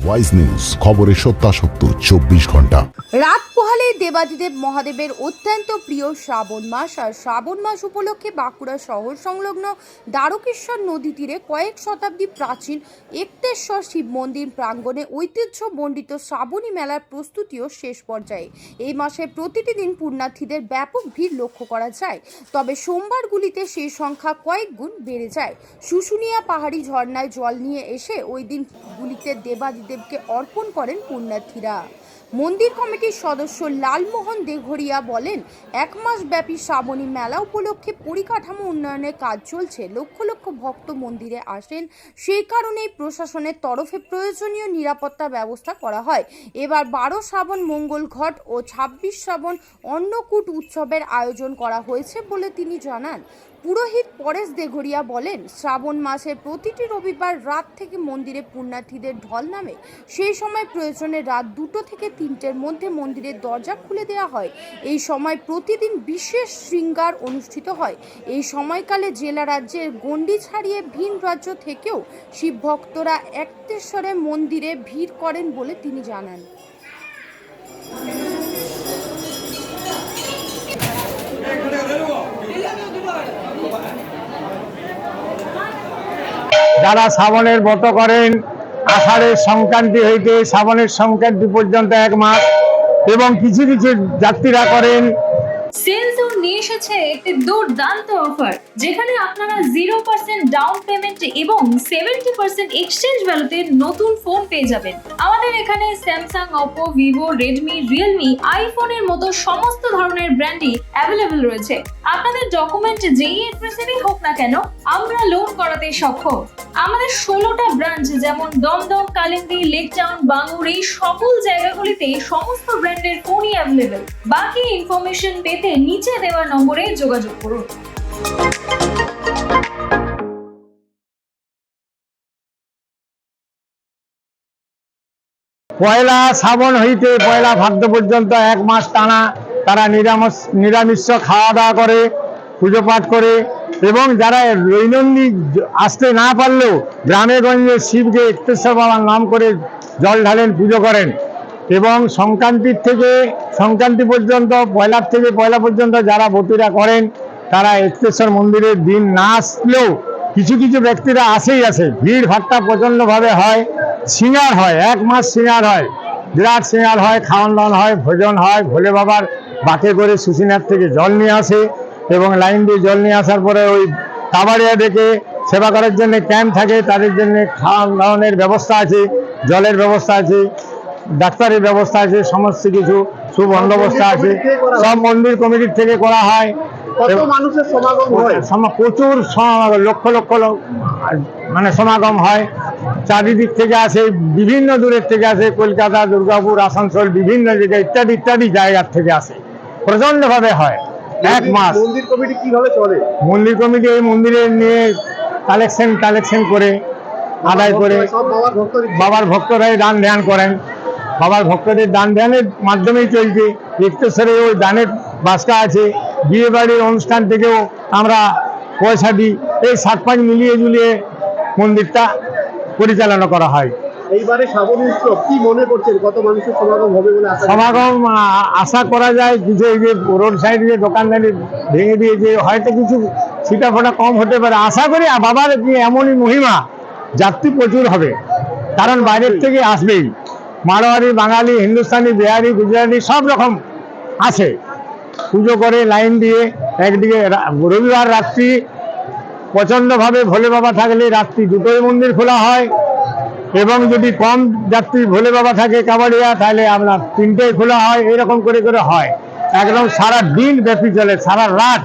Wise news, খবরের সত্যাসত্য 24 ঘন্টা। রাত পোহালে দেবাদিদেব মহাদেবের অত্যন্ত প্রিয় শ্রাবণ মাস। আর শ্রাবণ মাস উপলক্ষে বাঁকুড়া শহর সংলগ্ন দ্বারকেশ্বর নদী তীরে কয়েক শতাব্দী প্রাচীন একতেশ্বর শিব মন্দির প্রাঙ্গণে ঐতিহ্যমণ্ডিত শ্রাবণী মেলার প্রস্তুতিও শেষ পর্যায়ে। এই মাসে প্রতিটি দিন পুণ্যার্থীদের ব্যাপক ভিড় লক্ষ্য করা যায়, তবে সোমবারগুলিতে সেই সংখ্যা কয়েক গুণ বেড়ে যায়। শুশুনিয়া পাহাড়ি ঝর্ণায় জল নিয়ে এসে ওই দিনগুলিতে দেবাদিদেবকে অর্পণ করেন পুণ্যার্থীরা। মন্দির কমিটির সদস্য লালমোহন দেঘরিয়া বলেন, এক মাস ব্যাপী শ্রাবণী মেলা উপলক্ষে পরিকাঠামো উন্নয়নের কাজ চলছে। লক্ষ লক্ষ ভক্ত মন্দিরে আসেন, সেই কারণেই প্রশাসনের তরফে প্রয়োজনীয় নিরাপত্তা ব্যবস্থা করা হয়। এবার 12 শ্রাবণ মঙ্গল ঘট ও 26 শ্রাবণ অন্নকূট উৎসবের আয়োজন করা হয়েছে বলে তিনি জানান। পুরোহিত পরেশ দেঘরিয়া বলেন, শ্রাবণ মাসের প্রতিটি রবিবার রাত থেকে মন্দিরে পুণ্যার্থীদের ঢল নামে। সেই সময় প্রয়োজনে রাত 2টো থেকে 3টের মধ্যে মন্দিরের দরজা খুলে দেওয়া হয়। এই সময় প্রতিদিন বিশেষ শৃঙ্গার অনুষ্ঠিত হয়। এই সময়কালে জেলা রাজ্যের গণ্ডি ছাড়িয়ে ভিন রাজ্য থেকেও শিব ভক্তরা একতেশ্বরের মন্দিরে ভিড় করেন বলে তিনি জানান। যারা শ্রাবণের ব্রত করেন, আষাঢ়ের সংক্রান্তি হইতে শ্রাবণের সংক্রান্তি পর্যন্ত এক মাস, এবং কিছু কিছু যাত্রীরা করেন। সেল জোন নিয়ে এসেছে একটি দুর্দান্ত অফার, যেখানে আপনারা 0% ডাউন পেমেন্ট এবং 70% এক্সচেঞ্জ ভ্যালুতে নতুন ফোন পেয়ে যাবেন। আমাদের এখানে Samsung, Oppo, Vivo, Redmi, Realme, আইফোনের মতো সমস্ত ধরনের ব্র্যান্ডই অ্যাভেলেবল রয়েছে। আপনাদের ডকুমেন্ট যেই অ্যাড্রেসেরই হোক না কেন, আমরা লোন করাতে সক্ষম। আমাদের 16টা ব্রাঞ্চ, যেমন দমদম, কালিন্দী, লেক টাউন, বাঙ্গুর, এই সকল জায়গাগুলিতে সমস্ত ব্র্যান্ডের ফোনই অ্যাভেলেবল। বাকি ইনফরমেশন পেতে নিচে দেওয়া নম্বরে যোগাযোগ করুন। পয়লা শ্রাবণ হইতে পয়লা ভাদ্র পর্যন্ত এক মাস টানা তারা নিরামিষ খাওয়া দাওয়া করে, পুজো পাঠ করে, এবং যারা দৈনন্দিন আসতে না পারলেও গ্রামে গঞ্জে শিবকে একতেশ্বর বাবার নাম করে জল ঢালেন, পুজো করেন। এবং সংক্রান্তি পর্যন্ত, পয়লার থেকে পয়লা পর্যন্ত যারা ব্রতীরা করেন, তারা একতেশ্বর মন্দিরের দিন না আসলেও কিছু কিছু ব্যক্তিরা আসেই আসে। ভিড় ভাট্টা প্রচণ্ডভাবে হয়, সিঙ্গার হয়, এক মাস সিঙ্গার হয়, বিরাট সিঙ্গার হয়, খাওয়ান দাওয়ান হয়, ভোজন হয়। ভোলে বাবার বাঁকে করে শুশুনিয়ার থেকে জল নিয়ে আসে, এবং লাইন দিয়ে জল নিয়ে আসার পরে ওই কাবাড়িয়া ডেকে সেবা করার জন্য ক্যাম্প থাকে, তাদের জন্য খাওয়ান দাওয়ানের ব্যবস্থা আছে, জলের ব্যবস্থা আছে, ডাক্তারের ব্যবস্থা আছে, সমস্ত কিছু সুবন্দোবস্ত আছে, সব মন্দির কমিটির থেকে করা হয়। মানুষের সমাগম হয়, প্রচুর লক্ষ লক্ষ মানে সমাগম হয়। চারিদিক থেকে আসে, বিভিন্ন দূরের থেকে আসে, কলকাতা, দুর্গাপুর, আসানসোল, বিভিন্ন জায়গায় ইত্যাদি ইত্যাদি জায়গার থেকে আসে। প্রচন্ড ভাবে হয় এক মাস। মন্দির কমিটি কিভাবে চলে? মন্দির কমিটি এই মন্দিরে নিয়ে কালেকশন করে, আদায় করে, বাবার ভক্তরাই দান ধ্যান করেন। বাবার ভক্তদের দান ধ্যানের মাধ্যমেই চলছে। একতেশ্বরে ওই দানের বাস্কা আছে, বিয়ে বাড়ির অনুষ্ঠান থেকেও আমরা পয়সা দিই। এই 7-5 মিলিয়ে ঝুলিয়ে মন্দিরটা পরিচালনা করা হয়। এইবারে শ্রাবণ উৎসব কি মনে করছেন, কত মানুষের সমাগম হবে বলে সমাগম আশা করা যায়? কিছু এই যে রোড সাইডে যে দোকানদারি ভেঙে দিয়েছে, হয়তো কিছু ছিটাফোটা কম হতে পারে। আশা করি বাবার কি এমনই মহিমা, যাত্রী প্রচুর হবে, কারণ বাইরের থেকে আসবেই। মারোয়ারি, বাঙালি, হিন্দুস্তানি, বিহারি, গুজরাটি সব রকম আছে, পুজো করে লাইন দিয়ে। একদিকে রবিবার রাত্রি প্রচণ্ডভাবে ভোলে বাবা থাকলে রাত্রি 2টোয় মন্দির খোলা হয়, এবং যদি কম যাত্রী ভোলে বাবা থাকে কাবাড়িয়া, তাহলে আপনার 3টেই খোলা হয়। এরকম করে করে হয়, একদম সারা দিন ব্যাপী চলে, সারা রাত।